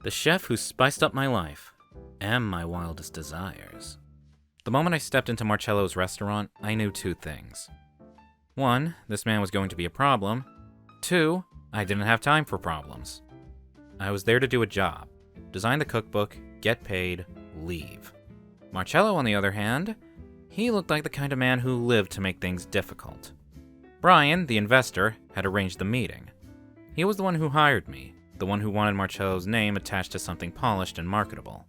The chef who spiced up my life and my wildest desires. The moment I stepped into Marcello's restaurant, I knew two things. 1, this man was going to be a problem. 2, I didn't have time for problems. I was there to do a job, design the cookbook, get paid, leave. Marcello, on the other hand, he looked like the kind of man who lived to make things difficult. Brian, the investor, had arranged the meeting. He was the one who hired me, the one who wanted Marcello's name attached to something polished and marketable.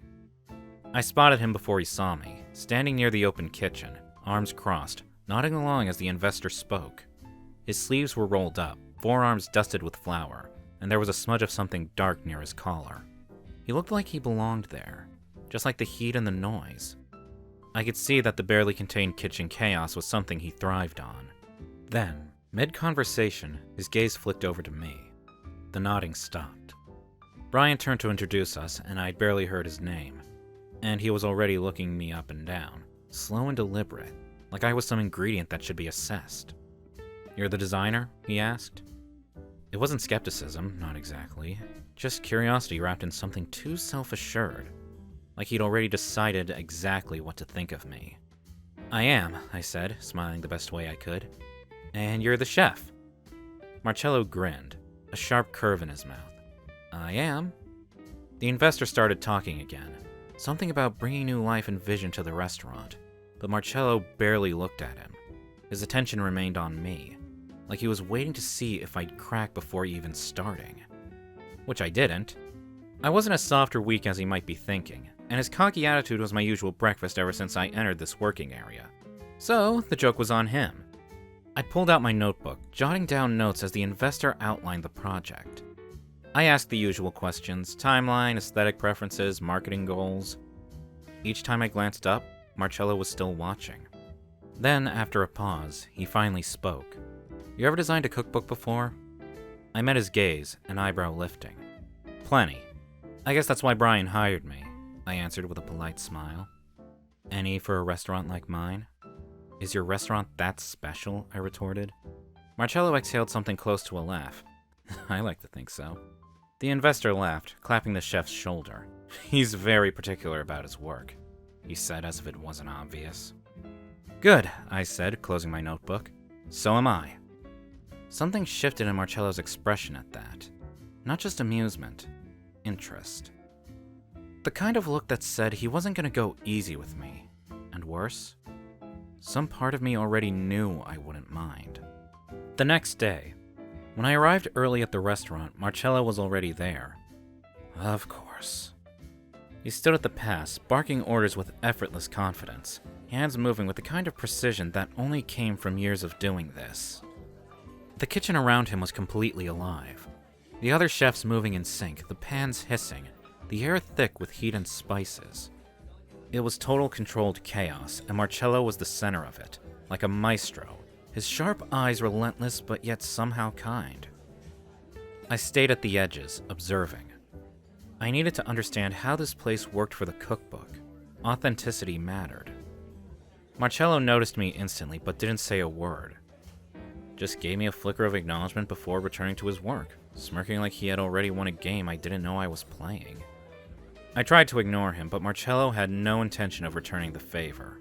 I spotted him before he saw me, standing near the open kitchen, arms crossed, nodding along as the investor spoke. His sleeves were rolled up, forearms dusted with flour, and there was a smudge of something dark near his collar. He looked like he belonged there, just like the heat and the noise. I could see that the barely contained kitchen chaos was something he thrived on. Then, mid-conversation, his gaze flicked over to me. The nodding stopped. Brian turned to introduce us, and I'd barely heard his name. And he was already looking me up and down, slow and deliberate, like I was some ingredient that should be assessed. "You're the designer?" he asked. It wasn't skepticism, not exactly. Just curiosity wrapped in something too self-assured, like he'd already decided exactly what to think of me. "I am," I said, smiling the best way I could. "And you're the chef?" Marcello grinned, a sharp curve in his mouth. "I am." The investor started talking again, something about bringing new life and vision to the restaurant, but Marcello barely looked at him. His attention remained on me, like he was waiting to see if I'd crack before even starting. Which I didn't. I wasn't as soft or weak as he might be thinking, and his cocky attitude was my usual breakfast ever since I entered this working area. So, the joke was on him. I pulled out my notebook, jotting down notes as the investor outlined the project. I asked the usual questions: timeline, aesthetic preferences, marketing goals. Each time I glanced up, Marcello was still watching. Then, after a pause, he finally spoke. "You ever designed a cookbook before?" I met his gaze, an eyebrow lifting. "Plenty. I guess that's why Brian hired me," I answered with a polite smile. "Any for a restaurant like mine?" "Is your restaurant that special?" I retorted. Marcello exhaled something close to a laugh. "I like to think so." The investor laughed, clapping the chef's shoulder. "He's very particular about his work," he said as if it wasn't obvious. "Good," I said, closing my notebook. "So am I." Something shifted in Marcello's expression at that. Not just amusement, interest. The kind of look that said he wasn't going to go easy with me. And worse, some part of me already knew I wouldn't mind. The next day, when I arrived early at the restaurant, Marcello was already there. Of course. He stood at the pass, barking orders with effortless confidence, hands moving with the kind of precision that only came from years of doing this. The kitchen around him was completely alive. The other chefs moving in sync, the pans hissing, the air thick with heat and spices. It was total controlled chaos, and Marcello was the center of it, like a maestro, his sharp eyes relentless but yet somehow kind. I stayed at the edges, observing. I needed to understand how this place worked for the cookbook. Authenticity mattered. Marcello noticed me instantly, but didn't say a word. Just gave me a flicker of acknowledgement before returning to his work, smirking like he had already won a game I didn't know I was playing. I tried to ignore him, but Marcello had no intention of returning the favor.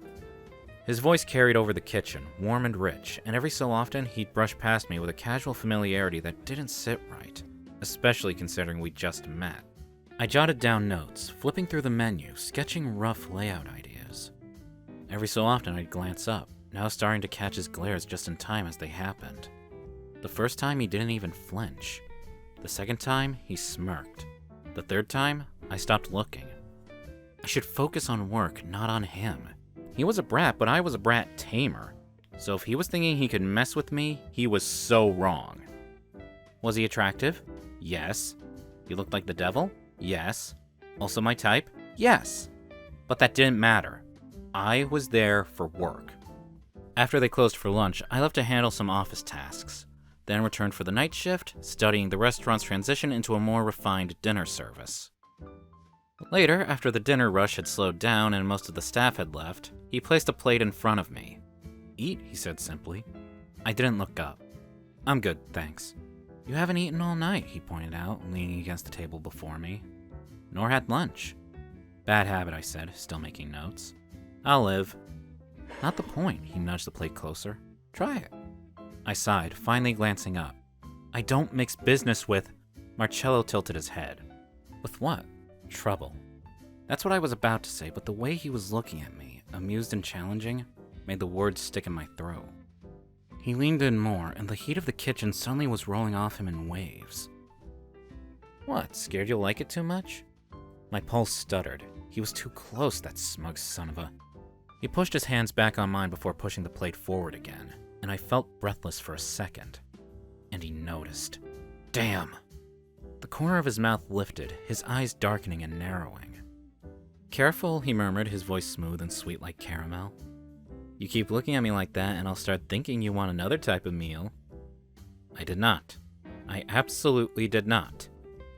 His voice carried over the kitchen, warm and rich, and every so often he'd brush past me with a casual familiarity that didn't sit right, especially considering we just met. I jotted down notes, flipping through the menu, sketching rough layout ideas. Every so often I'd glance up, now starting to catch his glares just in time as they happened. The first time he didn't even flinch. The second time, he smirked. The third time, I stopped looking. I should focus on work, not on him. He was a brat, but I was a brat tamer. So if he was thinking he could mess with me, he was so wrong. Was he attractive? Yes. He looked like the devil? Yes. Also my type? Yes. But that didn't matter. I was there for work. After they closed for lunch, I left to handle some office tasks, then returned for the night shift, studying the restaurant's transition into a more refined dinner service. Later, after the dinner rush had slowed down and most of the staff had left, he placed a plate in front of me. "Eat," he said simply. I didn't look up. "I'm good, thanks." "You haven't eaten all night," he pointed out, leaning against the table before me. nor had lunch. Bad habit, I said, still making notes. I'll live. Not the point, he nudged the plate closer. Try it. I sighed, finally glancing up. I don't mix business with... Marcelo tilted his head. With what? Trouble. That's what I was about to say, but the way he was looking at me, amused and challenging, made the words stick in my throat. He leaned in more, and the heat of the kitchen suddenly was rolling off him in waves. What, scared you'll like it too much? My pulse stuttered. He was too close, that smug son of a... He pushed his hands back on mine before pushing the plate forward again, and I felt breathless for a second. And he noticed. Damn! The corner of his mouth lifted, his eyes darkening and narrowing. Careful, he murmured, his voice smooth and sweet like caramel. You keep looking at me like that, and I'll start thinking you want another type of meal. I did not. I absolutely did not.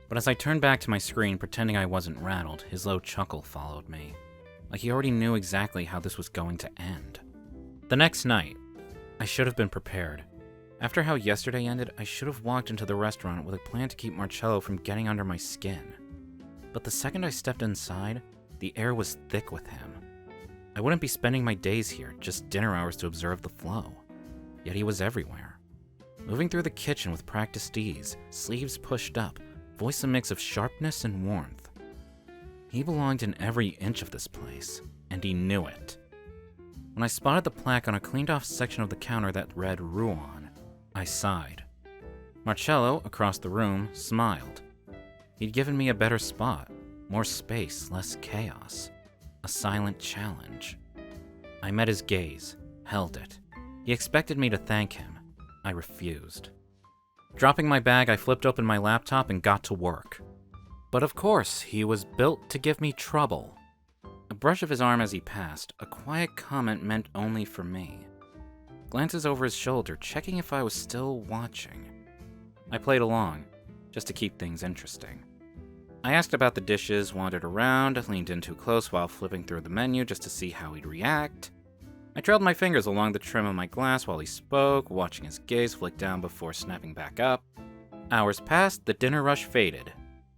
But as I turned back to my screen, pretending I wasn't rattled, his low chuckle followed me. Like he already knew exactly how this was going to end. The next night, I should have been prepared. After how yesterday ended, I should have walked into the restaurant with a plan to keep Marcelo from getting under my skin. But the second I stepped inside, the air was thick with him. I wouldn't be spending my days here, just dinner hours to observe the flow. Yet he was everywhere. Moving through the kitchen with practiced ease, sleeves pushed up, voice a mix of sharpness and warmth. He belonged in every inch of this place, and he knew it. When I spotted the plaque on a cleaned-off section of the counter that read Ruan, I sighed. Marcelo, across the room, smiled. He'd given me a better spot, more space, less chaos. A silent challenge. I met his gaze, held it. He expected me to thank him. I refused. Dropping my bag, I flipped open my laptop and got to work. But of course, he was built to give me trouble. A brush of his arm as he passed, a quiet comment meant only for me. Glances over his shoulder, checking if I was still watching. I played along, just to keep things interesting. I asked about the dishes, wandered around, leaned in too close while flipping through the menu just to see how he'd react. I trailed my fingers along the trim of my glass while he spoke, watching his gaze flick down before snapping back up. Hours passed, the dinner rush faded,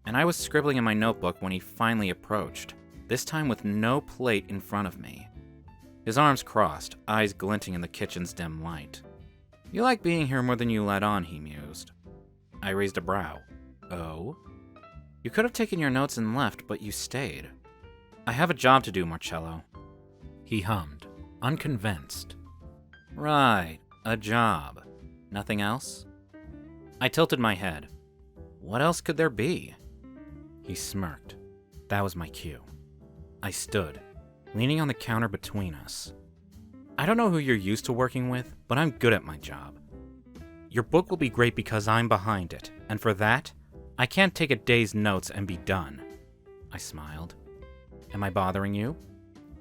and I was scribbling in my notebook when he finally approached, this time with no plate in front of me. His arms crossed, eyes glinting in the kitchen's dim light. You like being here more than you let on, he mused. I raised a brow. Oh? You could have taken your notes and left, but you stayed. I have a job to do, Marcelo. He hummed, unconvinced. Right, a job. Nothing else? I tilted my head. What else could there be? He smirked. That was my cue. I stood, leaning on the counter between us. I don't know who you're used to working with, but I'm good at my job. Your book will be great because I'm behind it, and for that, I can't take a day's notes and be done. I smiled. Am I bothering you?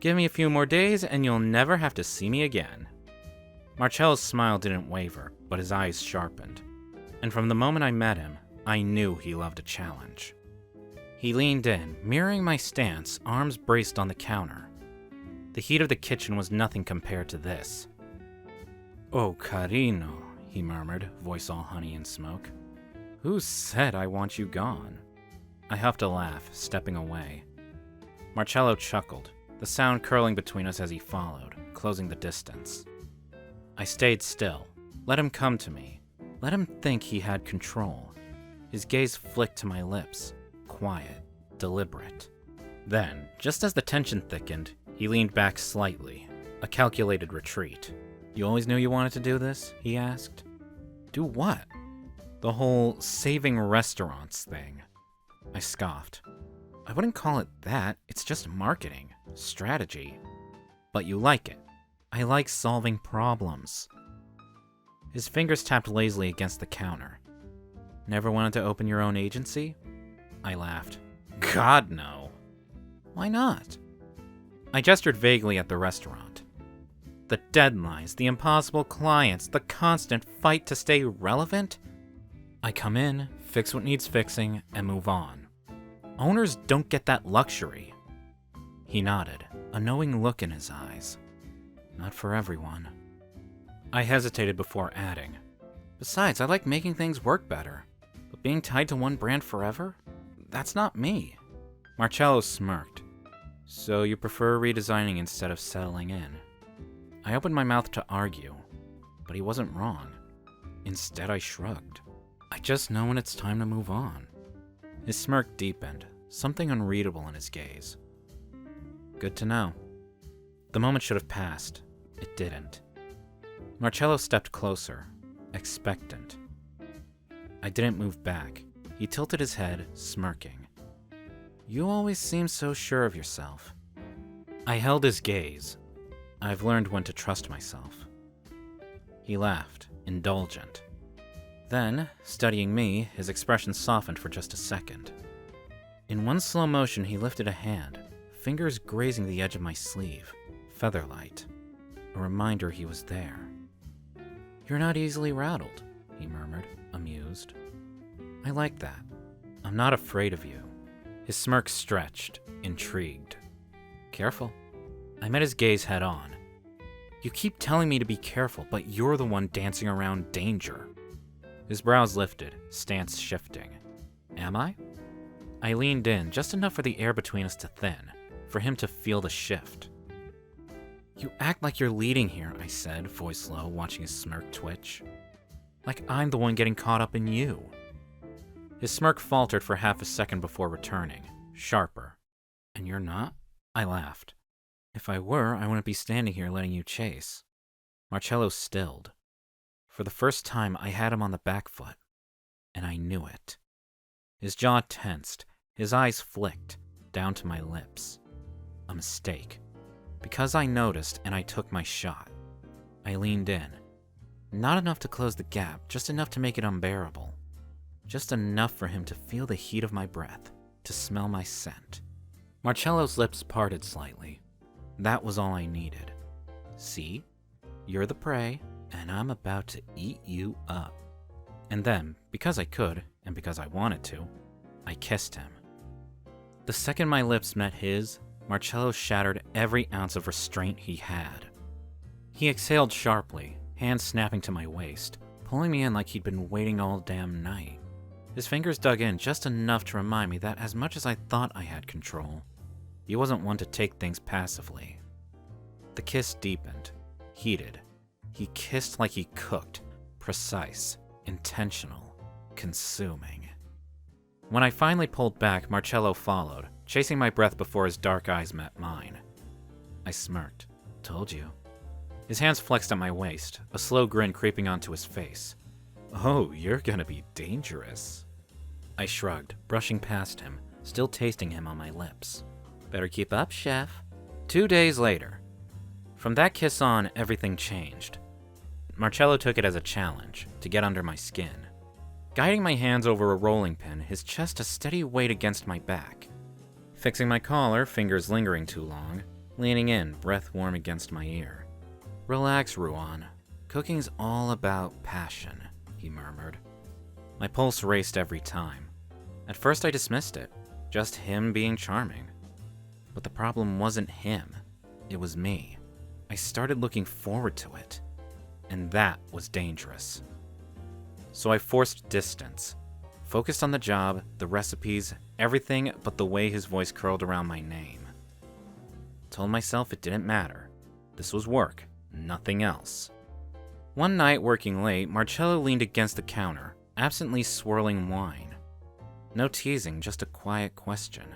Give me a few more days and you'll never have to see me again. Marcelo's smile didn't waver, but his eyes sharpened. And from the moment I met him, I knew he loved a challenge. He leaned in, mirroring my stance, arms braced on the counter. The heat of the kitchen was nothing compared to this. Oh, carino, he murmured, voice all honey and smoke. Who said I want you gone? I huffed a laugh, stepping away. Marcelo chuckled, the sound curling between us as he followed, closing the distance. I stayed still, let him come to me, let him think he had control. His gaze flicked to my lips, quiet, deliberate. Then, just as the tension thickened, he leaned back slightly, a calculated retreat. You always knew you wanted to do this? He asked. Do what? The whole saving restaurants thing. I scoffed. I wouldn't call it that, it's just marketing, strategy. But you like it. I like solving problems. His fingers tapped lazily against the counter. Never wanted to open your own agency? I laughed. God, no. Why not? I gestured vaguely at the restaurant. The deadlines, the impossible clients, the constant fight to stay relevant? I come in, fix what needs fixing, and move on. Owners don't get that luxury. He nodded, a knowing look in his eyes. Not for everyone. I hesitated before adding. Besides, I like making things work better. But being tied to one brand forever? That's not me. Marcelo smirked. So you prefer redesigning instead of settling in? I opened my mouth to argue, but he wasn't wrong. Instead, I shrugged. I just know when it's time to move on. His smirk deepened, something unreadable in his gaze. Good to know. The moment should have passed. It didn't. Marcelo stepped closer, expectant. I didn't move back. He tilted his head, smirking. You always seem so sure of yourself. I held his gaze. I've learned when to trust myself. He laughed, indulgent. Then, studying me, his expression softened for just a second. In one slow motion, he lifted a hand, fingers grazing the edge of my sleeve, featherlight, a reminder he was there. You're not easily rattled, he murmured, amused. I like that. I'm not afraid of you. His smirk stretched, intrigued. Careful. I met his gaze head on. You keep telling me to be careful, but you're the one dancing around danger. His brows lifted, stance shifting. Am I? I leaned in, just enough for the air between us to thin, for him to feel the shift. You act like you're leading here, I said, voice low, watching his smirk twitch. Like I'm the one getting caught up in you. His smirk faltered for half a second before returning, sharper. And you're not? I laughed. If I were, I wouldn't be standing here letting you chase. Marcelo stilled. For the first time, I had him on the back foot, and I knew it. His jaw tensed, his eyes flicked, down to my lips. A mistake. Because I noticed and I took my shot. I leaned in. Not enough to close the gap, just enough to make it unbearable. Just enough for him to feel the heat of my breath, to smell my scent. Marcello's lips parted slightly. That was all I needed. See? You're the prey, and I'm about to eat you up. And then, because I could, and because I wanted to, I kissed him. The second my lips met his, Marcello shattered every ounce of restraint he had. He exhaled sharply, hands snapping to my waist, pulling me in like he'd been waiting all damn night. His fingers dug in just enough to remind me that as much as I thought I had control, he wasn't one to take things passively. The kiss deepened, heated. He kissed like he cooked, precise, intentional, consuming. When I finally pulled back, Marcello followed, chasing my breath before his dark eyes met mine. I smirked. Told you. His hands flexed at my waist, a slow grin creeping onto his face. Oh, you're gonna be dangerous. I shrugged, brushing past him, still tasting him on my lips. Better keep up, chef. 2 days later. From that kiss on, everything changed. Marcello took it as a challenge, to get under my skin. Guiding my hands over a rolling pin, his chest a steady weight against my back. Fixing my collar, fingers lingering too long, leaning in, breath warm against my ear. Relax, Ruan. Cooking's all about passion, he murmured. My pulse raced every time. At first I dismissed it, just him being charming. But the problem wasn't him, it was me. I started looking forward to it, and that was dangerous. So I forced distance, focused on the job, the recipes, everything but the way his voice curled around my name. Told myself it didn't matter. This was work, nothing else. One night, working late, Marcello leaned against the counter, absently swirling wine. No teasing, just a quiet question.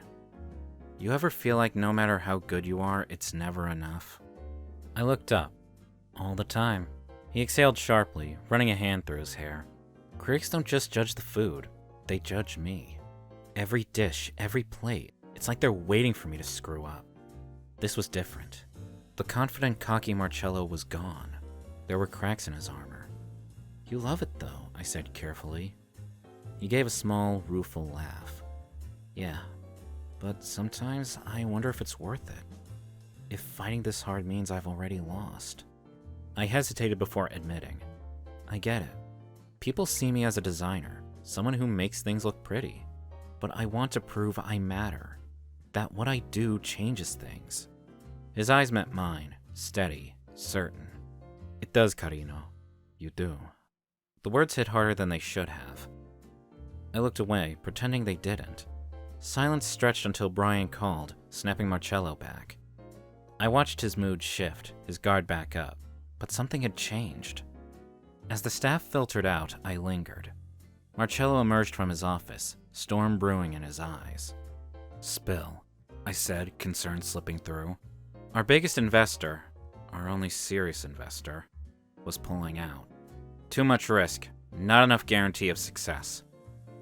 You ever feel like no matter how good you are, it's never enough? I looked up. All the time. He exhaled sharply, running a hand through his hair. Critics don't just judge the food, they judge me. Every dish, every plate, it's like they're waiting for me to screw up. This was different. The confident, cocky Marcello was gone. There were cracks in his armor. You love it though, I said carefully. He gave a small, rueful laugh. Yeah, but sometimes I wonder if it's worth it. If fighting this hard means I've already lost. I hesitated before admitting. I get it. People see me as a designer, someone who makes things look pretty. But I want to prove I matter, that what I do changes things. His eyes met mine, steady, certain. It does, Carino. You do. The words hit harder than they should have. I looked away, pretending they didn't. Silence stretched until Brian called, snapping Marcelo back. I watched his mood shift, his guard back up, but something had changed. As the staff filtered out, I lingered. Marcelo emerged from his office, storm brewing in his eyes. "Spill," I said, concern slipping through. Our biggest investor, our only serious investor, was pulling out. Too much risk, not enough guarantee of success.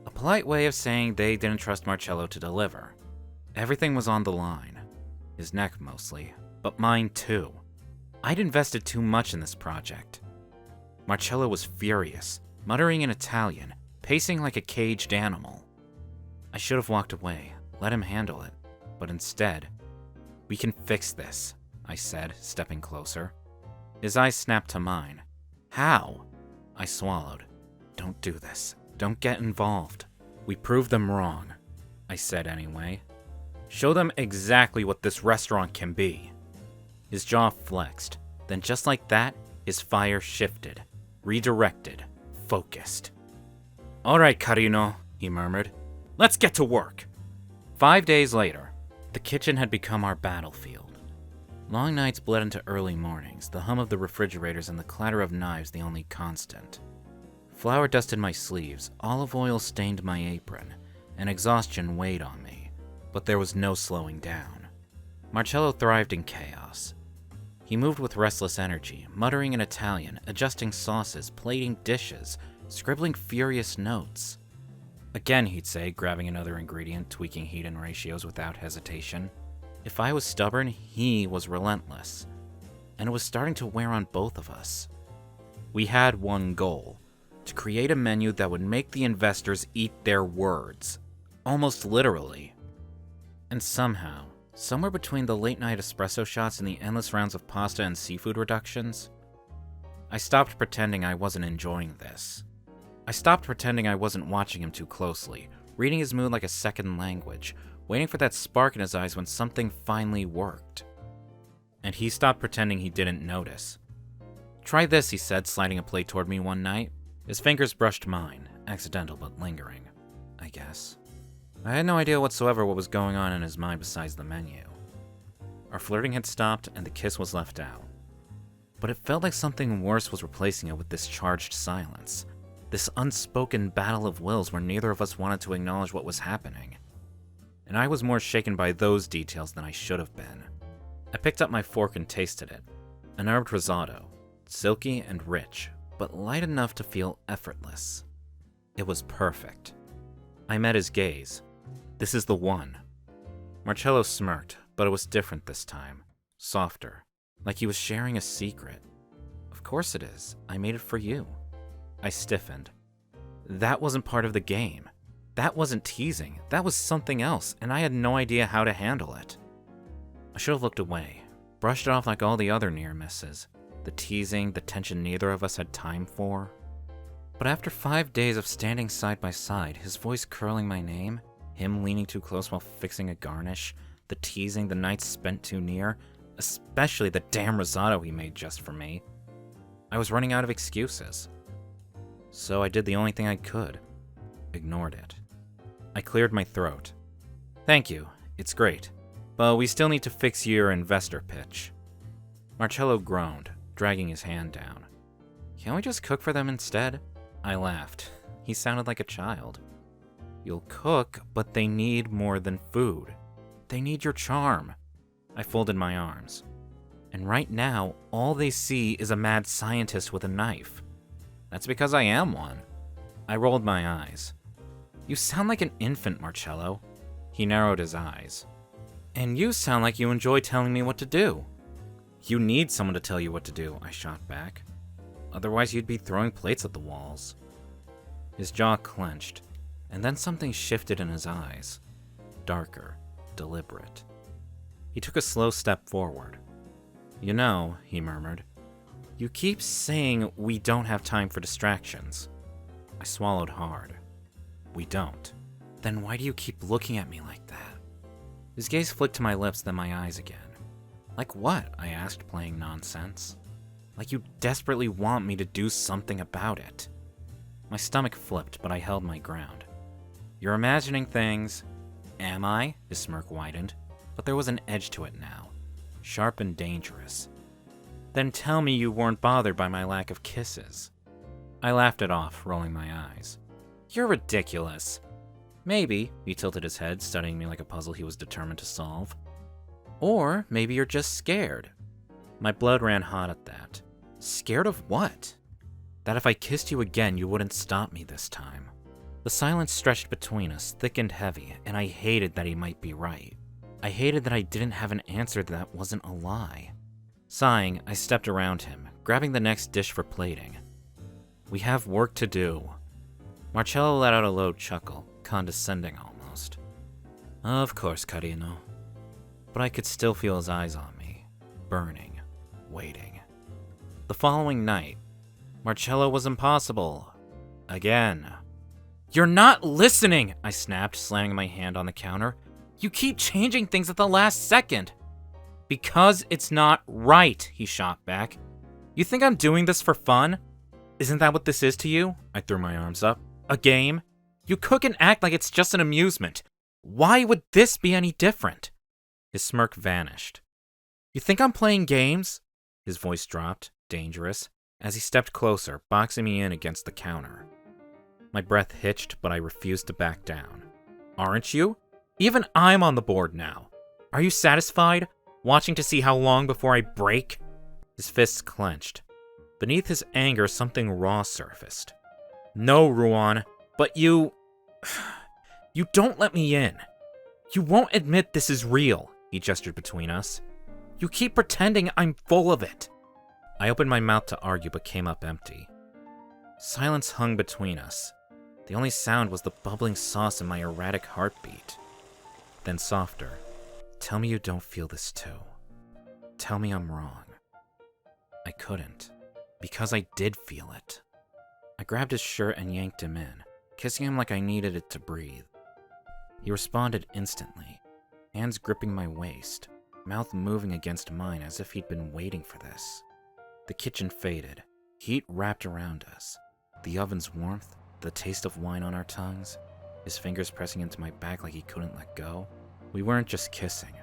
A polite way of saying they didn't trust Marcelo to deliver. Everything was on the line. His neck mostly, but mine too. I'd invested too much in this project. Marcelo was furious, muttering in Italian, pacing like a caged animal. I should have walked away, let him handle it, but instead, "We can fix this," I said, stepping closer. His eyes snapped to mine. "How?" I swallowed. "Don't do this. Don't get involved. We proved them wrong," I said anyway. "Show them exactly what this restaurant can be." His jaw flexed. Then just like that, his fire shifted, redirected, focused. "All right, Carino," he murmured. "Let's get to work." 5 days later, the kitchen had become our battlefield. Long nights bled into early mornings, the hum of the refrigerators and the clatter of knives the only constant. Flour dusted my sleeves, olive oil stained my apron, and exhaustion weighed on me, but there was no slowing down. Marcelo thrived in chaos. He moved with restless energy, muttering in Italian, adjusting sauces, plating dishes, scribbling furious notes. Again, he'd say, grabbing another ingredient, tweaking heat and ratios without hesitation. If I was stubborn, he was relentless. And it was starting to wear on both of us. We had one goal: to create a menu that would make the investors eat their words. Almost literally. And somehow, somewhere between the late-night espresso shots and the endless rounds of pasta and seafood reductions, I stopped pretending I wasn't enjoying this. I stopped pretending I wasn't watching him too closely, reading his mood like a second language, waiting for that spark in his eyes when something finally worked. And he stopped pretending he didn't notice. "Try this," he said, sliding a plate toward me one night. His fingers brushed mine, accidental but lingering, I guess. I had no idea whatsoever what was going on in his mind besides the menu. Our flirting had stopped and the kiss was left out. But it felt like something worse was replacing it with this charged silence. This unspoken battle of wills where neither of us wanted to acknowledge what was happening. And I was more shaken by those details than I should have been. I picked up my fork and tasted it. An herb risotto, silky and rich, but light enough to feel effortless. It was perfect. I met his gaze. "This is the one." Marcelo smirked, but it was different this time. Softer, like he was sharing a secret. "Of course it is. I made it for you." I stiffened. That wasn't part of the game. That wasn't teasing. That was something else, and I had no idea how to handle it. I should have looked away, brushed it off like all the other near misses. The teasing, the tension neither of us had time for. But after 5 days of standing side by side, his voice curling my name, him leaning too close while fixing a garnish, the teasing, the nights spent too near, especially the damn risotto he made just for me, I was running out of excuses. So I did the only thing I could. Ignored it. I cleared my throat. "Thank you, it's great, but we still need to fix your investor pitch." Marcelo groaned, dragging his hand down. "Can't we just cook for them instead?" I laughed. He sounded like a child. "You'll cook, but they need more than food. They need your charm." I folded my arms. "And right now, all they see is a mad scientist with a knife." "That's because I am one." I rolled my eyes. "You sound like an infant, Marcelo." He narrowed his eyes. "And you sound like you enjoy telling me what to do." "You need someone to tell you what to do," I shot back. "Otherwise you'd be throwing plates at the walls." His jaw clenched, and then something shifted in his eyes. Darker, deliberate. He took a slow step forward. "You know," he murmured, "you keep saying we don't have time for distractions." I swallowed hard. "We don't." "Then why do you keep looking at me like that?" His gaze flicked to my lips, then my eyes again. "Like what?" I asked, playing nonsense. "Like you desperately want me to do something about it." My stomach flipped, but I held my ground. "You're imagining things. Am I? His smirk widened, but there was an edge to it now, sharp and dangerous. Then tell me you weren't bothered by my lack of kisses. I laughed it off, rolling my eyes. You're ridiculous. Maybe, he tilted his head, studying me like a puzzle he was determined to solve. Or maybe you're just scared. My blood ran hot at that. Scared of what? That if I kissed you again, you wouldn't stop me this time. The silence stretched between us, thick and heavy, and I hated that he might be right. I hated that I didn't have an answer that wasn't a lie. Sighing, I stepped around him, grabbing the next dish for plating. We have work to do. Marcelo let out a low chuckle, condescending almost. Of course, Carino. But I could still feel his eyes on me, burning, waiting. The following night, Marcelo was impossible. Again. You're not listening, I snapped, slamming my hand on the counter. You keep changing things at the last second. Because it's not right, he shot back. You think I'm doing this for fun? Isn't that what this is to you? I threw my arms up. A game? You cook and act like it's just an amusement. Why would this be any different? His smirk vanished. You think I'm playing games? His voice dropped, dangerous, as he stepped closer, boxing me in against the counter. My breath hitched, but I refused to back down. Aren't you? Even I'm on the board now. Are you satisfied? Watching to see how long before I break? His fists clenched. Beneath his anger, something raw surfaced. No, Ruan, but you... You don't let me in. You won't admit this is real, he gestured between us. You keep pretending I'm full of it. I opened my mouth to argue, but came up empty. Silence hung between us. The only sound was the bubbling sauce in my erratic heartbeat. Then softer. Tell me you don't feel this too. Tell me I'm wrong. I couldn't, because I did feel it. I grabbed his shirt and yanked him in, kissing him like I needed it to breathe. He responded instantly, hands gripping my waist, mouth moving against mine as if he'd been waiting for this. The kitchen faded, heat wrapped around us, the oven's warmth, the taste of wine on our tongues, his fingers pressing into my back like he couldn't let go. We weren't just kissing.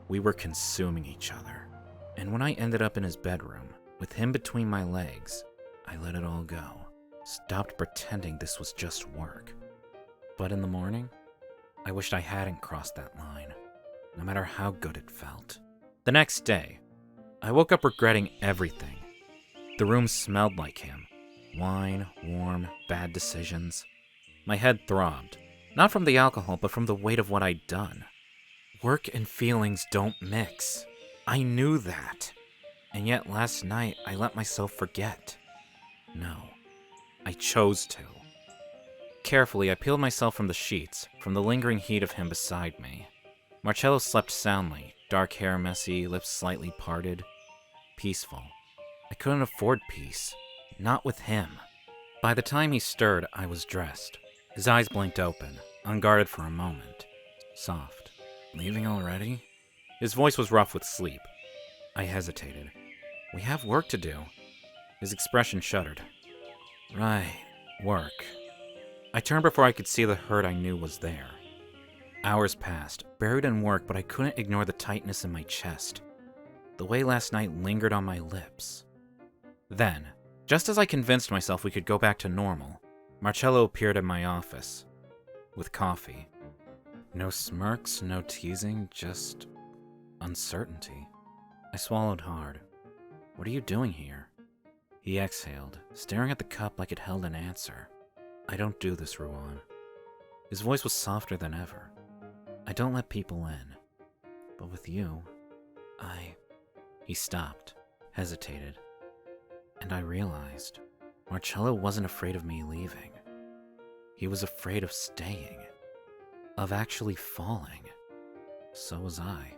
We were consuming each other. And when I ended up in his bedroom, with him between my legs, I let it all go, stopped pretending this was just work. But in the morning, I wished I hadn't crossed that line, no matter how good it felt. The next day, I woke up regretting everything. The room smelled like him. Wine, warm, bad decisions. My head throbbed, not from the alcohol, but from the weight of what I'd done. Work and feelings don't mix. I knew that. And yet last night, I let myself forget. No, I chose to. Carefully, I peeled myself from the sheets, from the lingering heat of him beside me. Marcelo slept soundly, dark hair messy, lips slightly parted. Peaceful. I couldn't afford peace. Not with him. By the time he stirred, I was dressed. His eyes blinked open, unguarded for a moment. Soft. Leaving already? His voice was rough with sleep. I hesitated. We have work to do. His expression shuddered. Right, work. I turned before I could see the hurt I knew was there. Hours passed, buried in work, but I couldn't ignore the tightness in my chest. The way last night lingered on my lips. Then, just as I convinced myself we could go back to normal, Marcelo appeared in my office. With coffee. No smirks, no teasing, just uncertainty. I swallowed hard. What are you doing here? He exhaled, staring at the cup like it held an answer. I don't do this, Ruan. His voice was softer than ever. I don't let people in. But with you, He stopped, hesitated. And I realized Marcelo wasn't afraid of me leaving. He was afraid of staying. Of actually falling. So was I.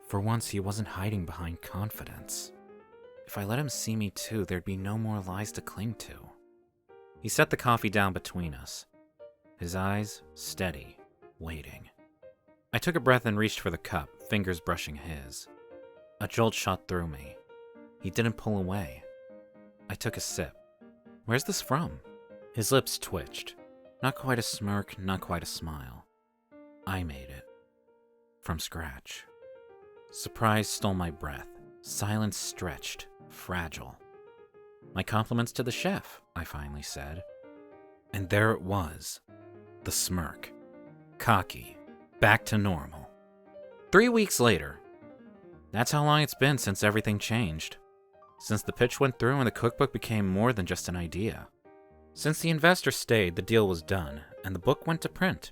For once, he wasn't hiding behind confidence. If I let him see me too, there'd be no more lies to cling to. He set the coffee down between us. His eyes steady, waiting. I took a breath and reached for the cup, fingers brushing his. A jolt shot through me. He didn't pull away. I took a sip. Where's this from? His lips twitched. Not quite a smirk, not quite a smile. I made it. From scratch. Surprise stole my breath. Silence stretched, fragile. My compliments to the chef, I finally said. And there it was. The smirk. Cocky. Back to normal. 3 weeks later. That's how long it's been since everything changed. Since the pitch went through and the cookbook became more than just an idea. Since the investor stayed, the deal was done, and the book went to print.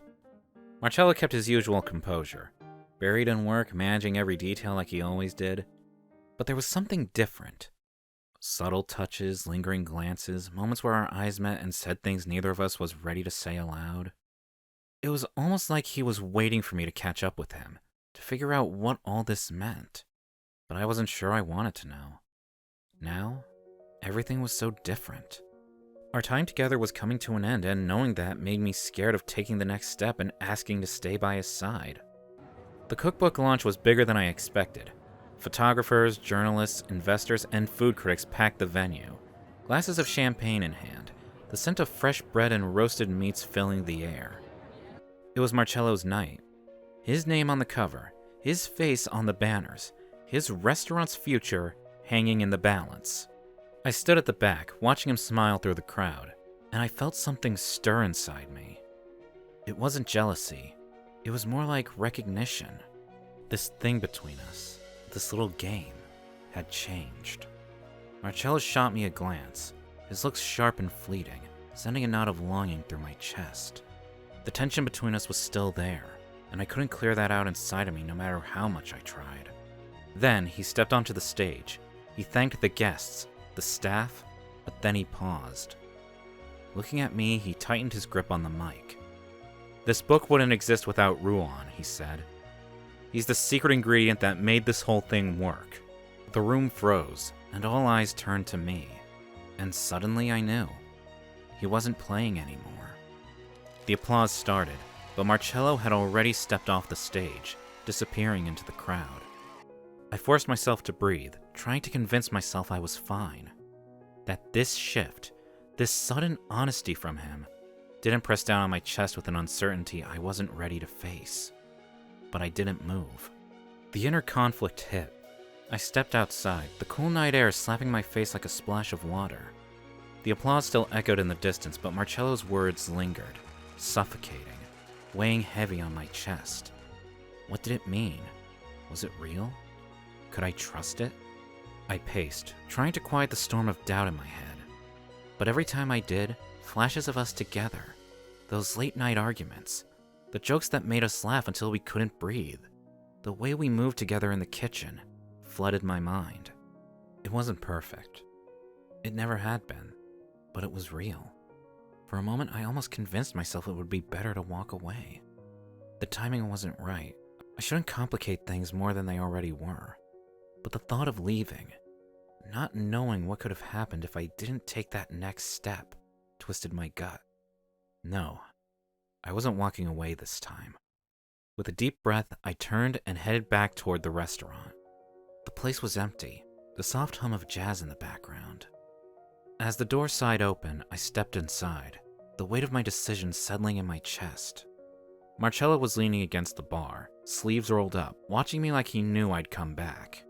Marcelo kept his usual composure, buried in work, managing every detail like he always did. But there was something different. Subtle touches, lingering glances, moments where our eyes met and said things neither of us was ready to say aloud. It was almost like he was waiting for me to catch up with him, to figure out what all this meant. But I wasn't sure I wanted to know. Now, everything was so different. Our time together was coming to an end, and knowing that made me scared of taking the next step and asking to stay by his side. The cookbook launch was bigger than I expected. Photographers, journalists, investors, and food critics packed the venue, glasses of champagne in hand, the scent of fresh bread and roasted meats filling the air. It was Marcelo's night. His name on the cover, his face on the banners, his restaurant's future hanging in the balance. I stood at the back, watching him smile through the crowd, and I felt something stir inside me. It wasn't jealousy. It was more like recognition. This thing between us, this little game, had changed. Marcelo shot me a glance, his looks sharp and fleeting, sending a knot of longing through my chest. The tension between us was still there, and I couldn't clear that out inside of me no matter how much I tried. Then he stepped onto the stage. He thanked the guests, the staff, but then he paused. Looking at me, he tightened his grip on the mic. This book wouldn't exist without Ruan, he said. He's the secret ingredient that made this whole thing work. The room froze, and all eyes turned to me. And suddenly I knew. He wasn't playing anymore. The applause started, but Marcelo had already stepped off the stage, disappearing into the crowd. I forced myself to breathe, trying to convince myself I was fine. That this shift, this sudden honesty from him, didn't press down on my chest with an uncertainty I wasn't ready to face. But I didn't move. The inner conflict hit. I stepped outside, the cool night air slapping my face like a splash of water. The applause still echoed in the distance, but Marcelo's words lingered, suffocating, weighing heavy on my chest. What did it mean? Was it real? Could I trust it? I paced, trying to quiet the storm of doubt in my head. But every time I did, flashes of us together, those late-night arguments, the jokes that made us laugh until we couldn't breathe, the way we moved together in the kitchen, flooded my mind. It wasn't perfect. It never had been, but it was real. For a moment, I almost convinced myself it would be better to walk away. The timing wasn't right. I shouldn't complicate things more than they already were. But the thought of leaving, not knowing what could have happened if I didn't take that next step, twisted my gut. No, I wasn't walking away this time. With a deep breath, I turned and headed back toward the restaurant. The place was empty, the soft hum of jazz in the background. As the door sighed open, I stepped inside, the weight of my decision settling in my chest. Marcelo was leaning against the bar, sleeves rolled up, watching me like he knew I'd come back.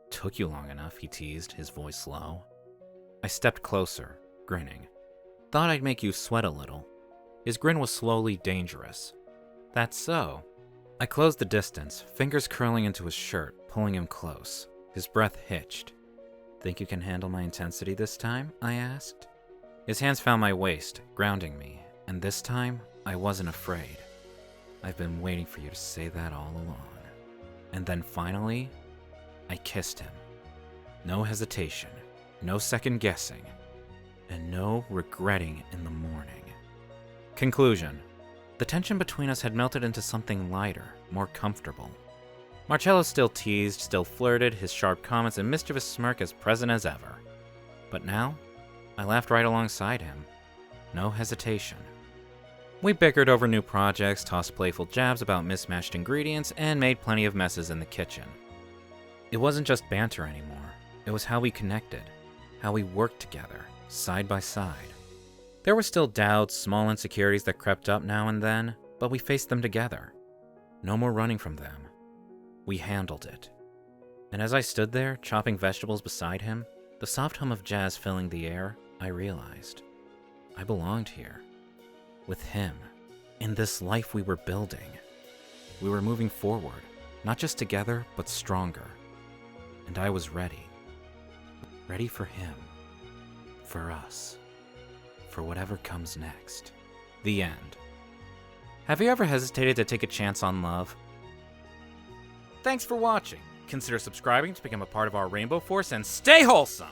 "Took you long enough," he teased, his voice low. I stepped closer, grinning. "Thought I'd make you sweat a little." His grin was slowly dangerous. "That's so." I closed the distance, fingers curling into his shirt, pulling him close. His breath hitched. "Think you can handle my intensity this time?" I asked. His hands found my waist, grounding me, and this time, I wasn't afraid. "I've been waiting for you to say that all along." And then finally, I kissed him. No hesitation, no second guessing, and no regretting in the morning. Conclusion. The tension between us had melted into something lighter, more comfortable. Marcelo still teased, still flirted, his sharp comments and mischievous smirk as present as ever. But now, I laughed right alongside him. No hesitation. We bickered over new projects, tossed playful jabs about mismatched ingredients, and made plenty of messes in the kitchen. It wasn't just banter anymore. It was how we connected, how we worked together, side by side. There were still doubts, small insecurities that crept up now and then, but we faced them together, No more running from them. We handled it. And as I stood there, chopping vegetables beside him, the soft hum of jazz filling the air, I realized I belonged here. With him. In this life we were building. We were moving forward, not just together, but stronger. And I was ready. Ready for him. For us. For whatever comes next. The end. Have you ever hesitated to take a chance on love? Thanks for watching. Consider subscribing to become a part of our Rainbow Force and stay wholesome!